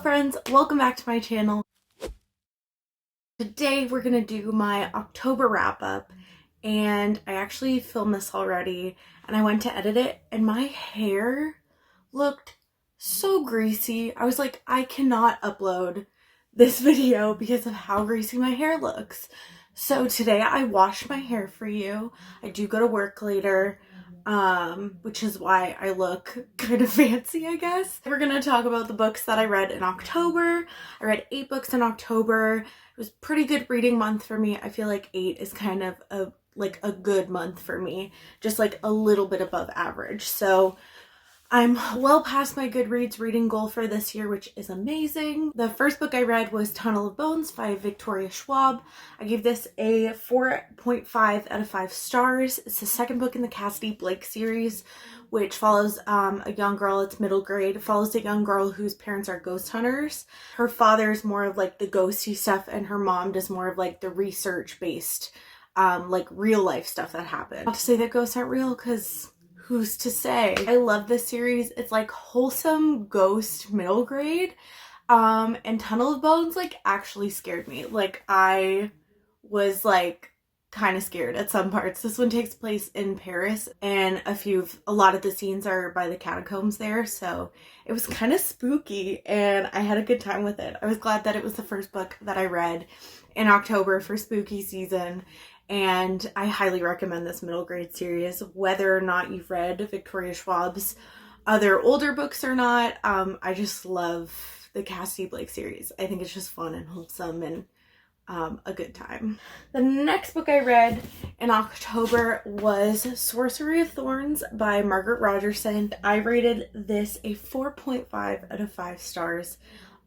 friends, welcome back to my channel. Today we're gonna do my October wrap up, and I actually filmed this already and I went to edit it and my hair looked so greasy. I was like, I cannot upload this video because of how greasy my hair looks. So today I washed my hair for you. I do go to work later, which is why I look kind of fancy, I guess. We're gonna talk about the books that I read in October. I read 8 books in October. It was a pretty good reading month for me. I feel like 8 is kind of a good month for me, just like a little bit above average. So I'm well past my Goodreads reading goal for this year, which is amazing. The first book I read was Tunnel of Bones by Victoria Schwab. I gave this a 4.5 out of 5 stars. It's the second book in the Cassidy Blake series, which follows a young girl. It's middle grade. It follows a young girl whose parents are ghost hunters. Her father's more of like the ghosty stuff, and her mom does more of like the research-based, like real life stuff that happened. Not to say that ghosts aren't real, because who's to say? I love this series. It's like wholesome ghost middle grade. And Tunnel of Bones like actually scared me. Like I was like kind of scared at some parts. This one takes place in Paris, and a lot of the scenes are by the catacombs there, so it was kind of spooky and I had a good time with it. I was glad that it was the first book that I read in October for spooky season. And I highly recommend this middle grade series, whether or not you've read Victoria Schwab's other older books or not. I just love the Cassidy Blake series. I think it's just fun and wholesome and a good time. The next book I read in October was Sorcery of Thorns by Margaret Rogerson. I rated this a 4.5 out of 5 stars.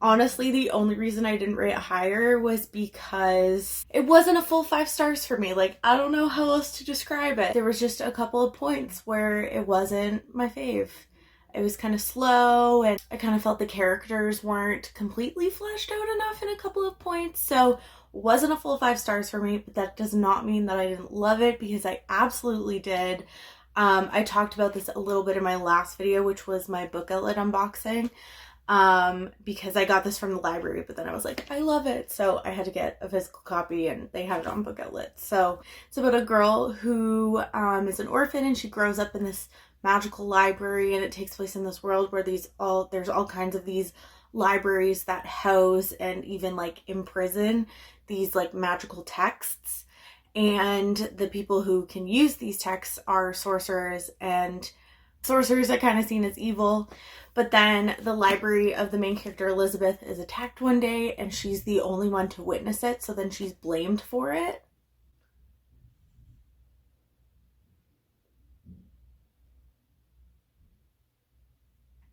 Honestly, the only reason I didn't rate it higher was because it wasn't a full 5 stars for me. Like, I don't know how else to describe it. There was just a couple of points where it wasn't my fave. It was kind of slow, and I kind of felt the characters weren't completely fleshed out enough in a couple of points. So, wasn't a full 5 stars for me, but that does not mean that I didn't love it, because I absolutely did. I talked about this a little bit in my last video, which was my book outlet unboxing. Because I got this from the library, but then I was like, I love it, so I had to get a physical copy, and they had it on book outlet. So it's about a girl who is an orphan, and she grows up in this magical library, and it takes place in this world where there's all kinds of these libraries that house and even like imprison these like magical texts, and the people who can use these texts are sorcerers, and sorcerers are kind of seen as evil. But then the library of the main character Elizabeth is attacked one day, and she's the only one to witness it, so then she's blamed for it.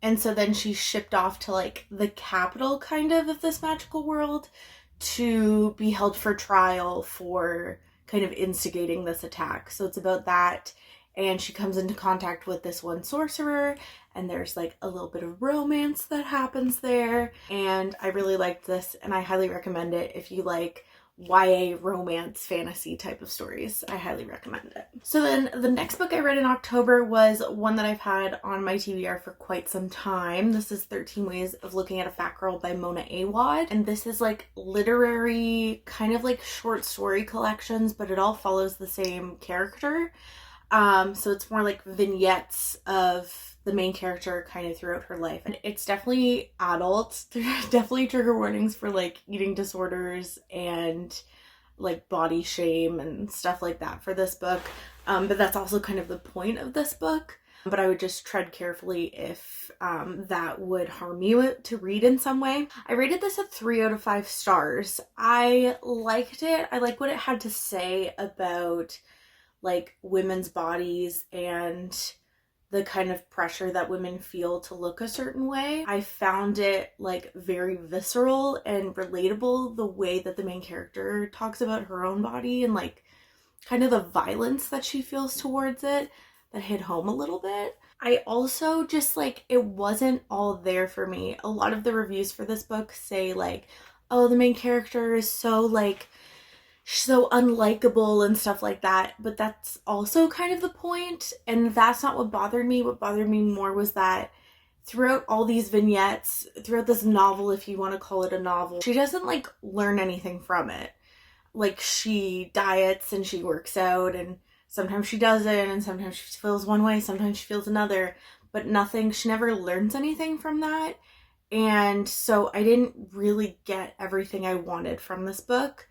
And so then she's shipped off to like the capital kind of this magical world to be held for trial for kind of instigating this attack. So it's about that. And she comes into contact with this one sorcerer, and there's like a little bit of romance that happens there. And I really liked this, and I highly recommend it if you like YA romance fantasy type of stories. I highly recommend it. So then the next book I read in October was one that I've had on my TBR for quite some time. This is 13 Ways of Looking at a Fat Girl by Mona Awad. And this is like literary, kind of like short story collections, but it all follows the same character. So it's more like vignettes of the main character kind of throughout her life. And it's definitely adult. There's definitely trigger warnings for like eating disorders and like body shame and stuff like that for this book. But that's also kind of the point of this book. But I would just tread carefully if that would harm you to read in some way. I rated this a 3 out of 5 stars. I liked it. I like what it had to say about like women's bodies and the kind of pressure that women feel to look a certain way. I found it like very visceral and relatable, the way that the main character talks about her own body and like kind of the violence that she feels towards it, that hit home a little bit. I also just like, it wasn't all there for me. A lot of the reviews for this book say like, oh, the main character is so like so unlikable and stuff like that, but that's also kind of the point, and that's not what bothered me. What bothered me more was that throughout all these vignettes, throughout this novel, if you want to call it a novel, she doesn't like learn anything from it. Like, she diets and she works out, and sometimes she doesn't, and sometimes she feels one way, sometimes she feels another, but nothing, she never learns anything from that. And so I didn't really get everything I wanted from this book.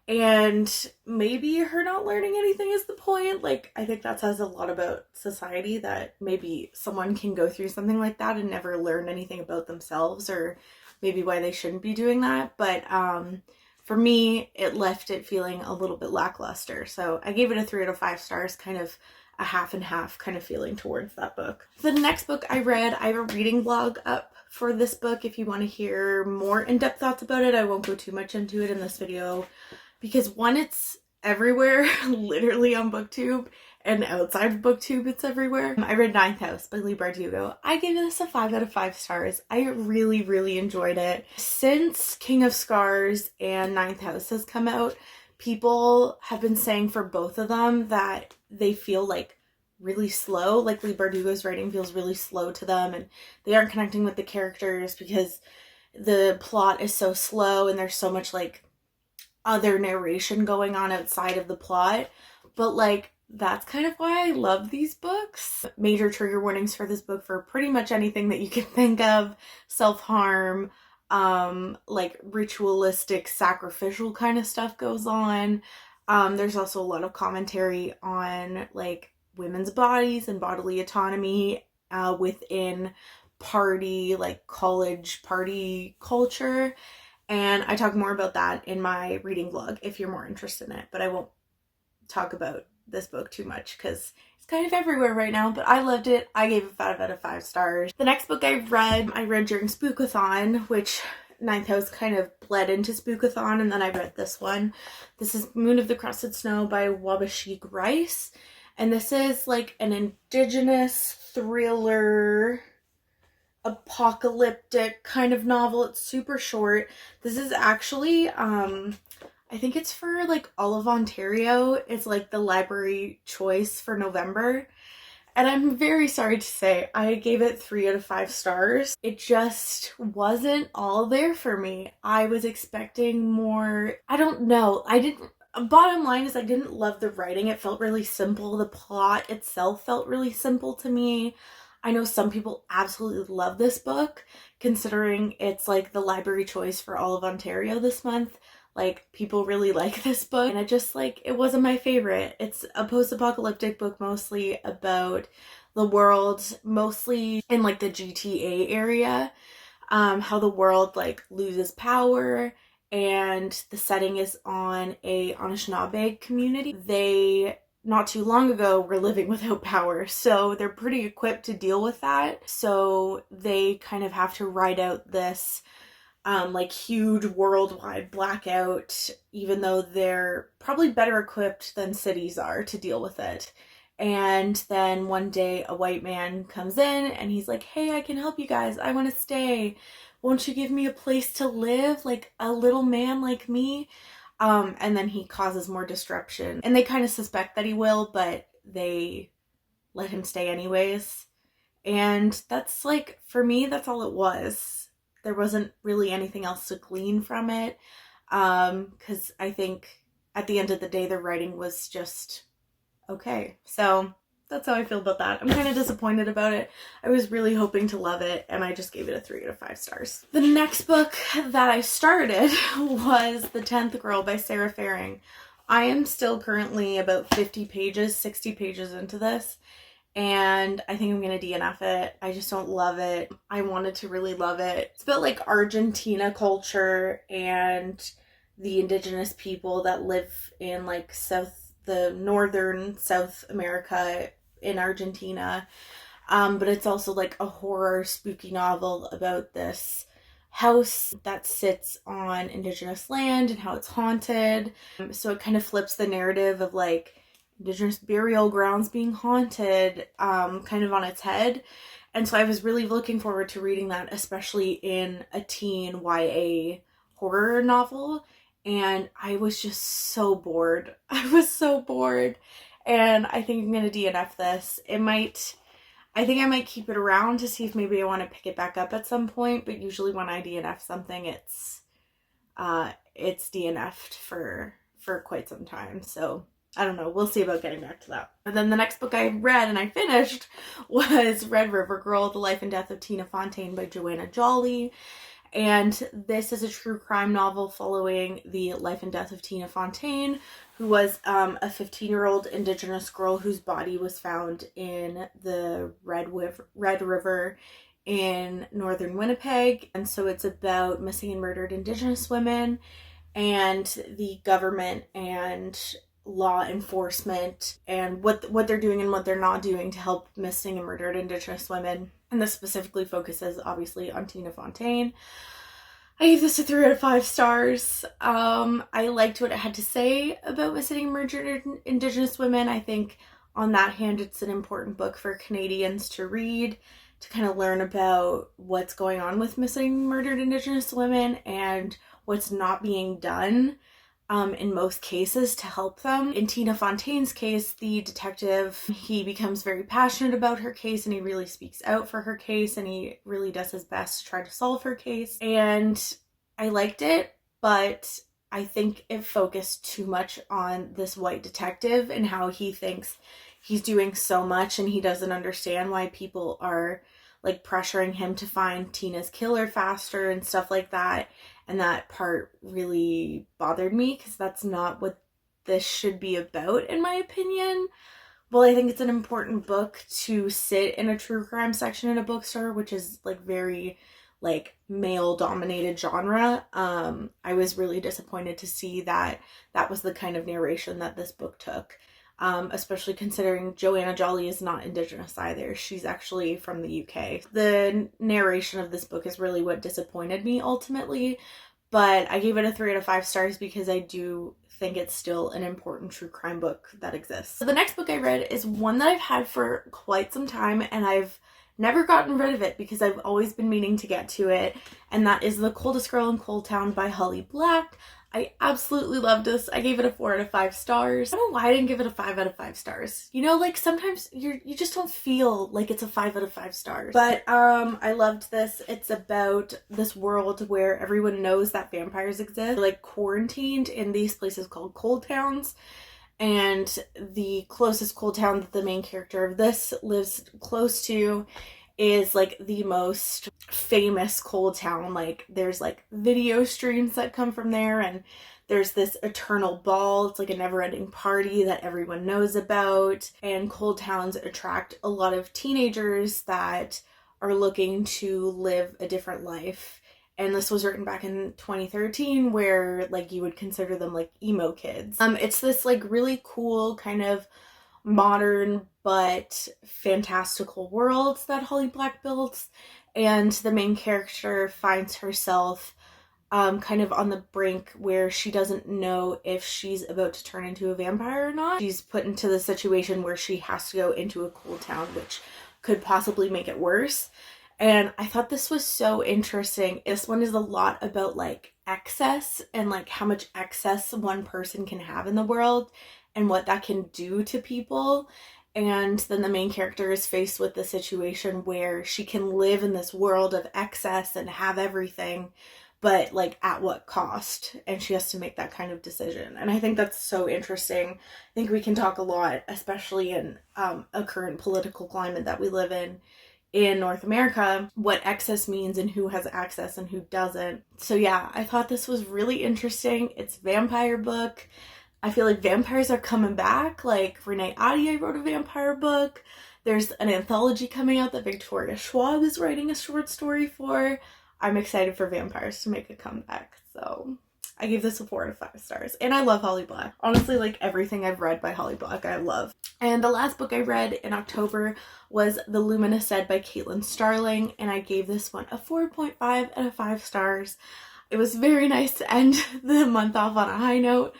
And maybe her not learning anything is the point. Like, I think that says a lot about society, that maybe someone can go through something like that and never learn anything about themselves, or maybe why they shouldn't be doing that. But for me, it left it feeling a little bit lackluster. So I gave it a 3 out of 5 stars, kind of a half and half kind of feeling towards that book. The next book I read, I have a reading blog up for this book. If you want to hear more in-depth thoughts about it, I won't go too much into it in this video, because one, it's everywhere, literally on BookTube, and outside of BookTube it's everywhere. I read Ninth House by Leigh Bardugo. I gave this a 5 out of 5 stars. I really, really enjoyed it. Since King of Scars and Ninth House has come out, people have been saying for both of them that they feel like really slow. Like, Leigh Bardugo's writing feels really slow to them, and they aren't connecting with the characters because the plot is so slow and there's so much like other narration going on outside of the plot. But like, that's kind of why I love these books. Major trigger warnings for this book for pretty much anything that you can think of. Self-harm, like ritualistic, sacrificial kind of stuff goes on. There's also a lot of commentary on like women's bodies and bodily autonomy within party, like college party culture. And I talk more about that in my reading vlog if you're more interested in it. But I won't talk about this book too much because it's kind of everywhere right now. But I loved it. I gave it 5 out of 5 stars. The next book I read during Spookathon, which Ninth House kind of bled into Spookathon, and then I read this one. This is Moon of the Crusted Snow by Wabashik Rice. And this is like an indigenous thriller, apocalyptic kind of novel. It's super short. This is actually I think it's for like all of Ontario. It's like the library choice for November, and I'm very sorry to say I gave it 3 out of 5 stars. It just wasn't all there for me. I was expecting more. I don't know, bottom line is I didn't love the writing. It felt really simple. The plot itself felt really simple to me. I know some people absolutely love this book, considering it's like the library choice for all of Ontario this month. Like, people really like this book, and it wasn't my favorite. It's a post-apocalyptic book mostly about the world, mostly in like the GTA area, how the world like loses power, and the setting is on a Anishinaabe community. They, not too long ago, were living without power, so they're pretty equipped to deal with that. So they kind of have to ride out this like huge worldwide blackout, even though they're probably better equipped than cities are to deal with it. And then one day a white man comes in and he's like, hey, I can help you guys. I want to stay. Won't you give me a place to live? Like a little man like me? And then he causes more disruption. And they kind of suspect that he will, but they let him stay anyways. And that's like, for me, that's all it was. There wasn't really anything else to glean from it. Because I think at the end of the day, the writing was just okay. So that's how I feel about that. I'm kind of disappointed about it. I was really hoping to love it, and I just gave it a 3 out of 5 stars. The next book that I started was The 10th Girl by Sarah Faring. I am still currently about 50 pages, 60 pages into this, and I think I'm gonna DNF it. I just don't love it. I wanted to really love it. It's about like Argentina culture and the indigenous people that live in like the northern South America in Argentina. But it's also like a horror spooky novel about this house that sits on indigenous land and how it's haunted. So it kind of flips the narrative of like indigenous burial grounds being haunted kind of on its head. And so I was really looking forward to reading that, especially in a teen YA horror novel. And I was just so bored. I was so bored. And I think I'm going to DNF this. I think I might keep it around to see if maybe I want to pick it back up at some point, but usually when I DNF something, it's DNF'd for quite some time. So I don't know. We'll see about getting back to that. And then the next book I read and I finished was Red River Girl, The Life and Death of Tina Fontaine by Joanna Jolly. And this is a true crime novel following the life and death of Tina Fontaine, who was a 15-year-old Indigenous girl whose body was found in the Red River in northern Winnipeg. And so it's about missing and murdered Indigenous women and the government and law enforcement and what they're doing and what they're not doing to help missing and murdered Indigenous women. And this specifically focuses obviously on Tina Fontaine. I gave this a 3 out of 5 stars. I liked what it had to say about missing and murdered Indigenous women. I think on that hand, it's an important book for Canadians to read, to kind of learn about what's going on with missing and murdered Indigenous women and what's not being done in most cases to help them. In Tina Fontaine's case, the detective, he becomes very passionate about her case and he really speaks out for her case and he really does his best to try to solve her case. And I liked it, but I think it focused too much on this white detective and how he thinks he's doing so much and he doesn't understand why people are like pressuring him to find Tina's killer faster and stuff like that. And that part really bothered me because that's not what this should be about, in my opinion. Well, I think it's an important book to sit in a true crime section in a bookstore, which is like very like male dominated genre. I was really disappointed to see that that was the kind of narration that this book took. Especially considering Joanna Jolly is not Indigenous either. She's actually from the UK. The narration of this book is really what disappointed me ultimately, but I gave it a 3 out of 5 stars because I do think it's still an important true crime book that exists. So the next book I read is one that I've had for quite some time and I've never gotten rid of it because I've always been meaning to get to it, and that is The Coldest Girl in Coldtown by Holly Black. I absolutely loved this. I gave it a 4 out of 5 stars. I don't know why I didn't give it a 5 out of 5 stars. You know, like sometimes you just don't feel like it's a 5 out of 5 stars. But I loved this. It's about this world where everyone knows that vampires exist. They're like quarantined in these places called cold towns. And the closest cold town that the main character of this lives close to is like the most famous cold town. Like there's like video streams that come from there and there's this eternal ball. It's like a never-ending party that everyone knows about, and cold towns attract a lot of teenagers that are looking to live a different life. And this was written back in 2013 where like you would consider them like emo kids. It's this like really cool kind of modern but fantastical world that Holly Black builds, and the main character finds herself kind of on the brink where she doesn't know if she's about to turn into a vampire or not. She's put into the situation where she has to go into a cold town, which could possibly make it worse. And I thought this was so interesting. This one is a lot about like excess and like how much excess one person can have in the world and what that can do to people. And then the main character is faced with the situation where she can live in this world of excess and have everything, but like at what cost? And she has to make that kind of decision. And I think that's so interesting. I think we can talk a lot, especially in a current political climate that we live in North America, what excess means and who has access and who doesn't. So yeah, I thought this was really interesting. It's a vampire book. I feel like vampires are coming back. Like Renee Ahdieh wrote a vampire book. There's an anthology coming out that Victoria Schwab is writing a short story for. I'm excited for vampires to make a comeback. So I gave this a 4 out of 5 stars. And I love Holly Black. Honestly, like everything I've read by Holly Black, I love. And the last book I read in October was The Luminous Dead by Caitlin Starling. And I gave this one a 4.5 out of 5 stars. It was very nice to end the month off on a high note.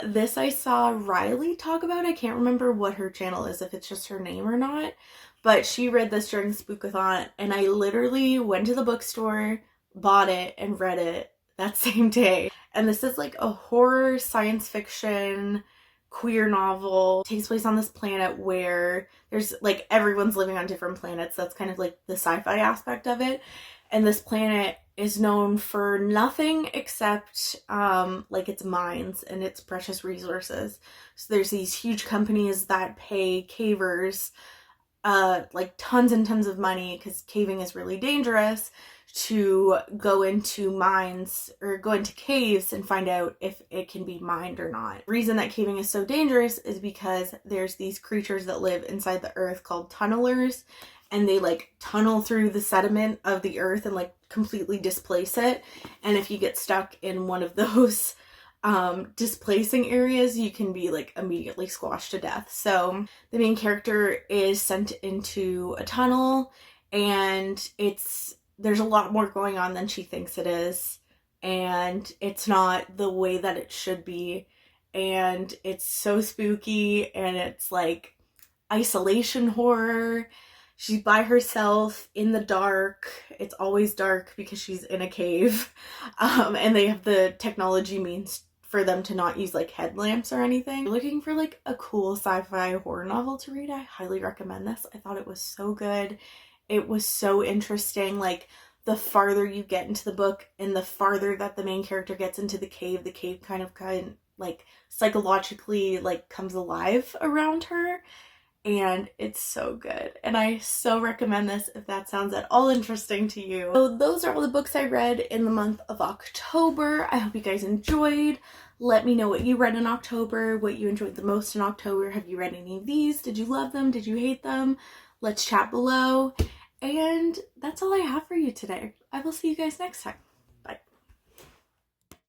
This I saw Riley talk about. I can't remember what her channel is, if it's just her name or not. But she read this during Spookathon. And I literally went to the bookstore, bought it, and read it that same day. And this is like a horror science fiction queer novel. It takes place on this planet where there's like everyone's living on different planets. That's kind of like the sci-fi aspect of it. And this planet is known for nothing except like its mines and its precious resources. So there's these huge companies that pay cavers like tons and tons of money, because caving is really dangerous, to go into mines or go into caves and find out if it can be mined or not. The reason that caving is so dangerous is because there's these creatures that live inside the earth called tunnelers, and they like tunnel through the sediment of the earth and like completely displace it. And if you get stuck in one of those displacing areas, you can be like immediately squashed to death. So the main character is sent into a tunnel, and there's a lot more going on than she thinks it is, and it's not the way that it should be, and it's so spooky, and it's like isolation horror. She's by herself in the dark. It's always dark because she's in a cave, and they have the technology means for them to not use like headlamps or anything. If you're looking for like a cool sci-fi horror novel to read, I highly recommend this. I thought it was so good. It was so interesting. Like, the farther you get into the book and the farther that the main character gets into the cave kind of like psychologically like comes alive around her. And it's so good. And I so recommend this if that sounds at all interesting to you. So those are all the books I read in the month of October. I hope you guys enjoyed. Let me know what you read in October, what you enjoyed the most in October. Have you read any of these? Did you love them? Did you hate them? Let's chat below. And that's all I have for you today. I will see you guys next time.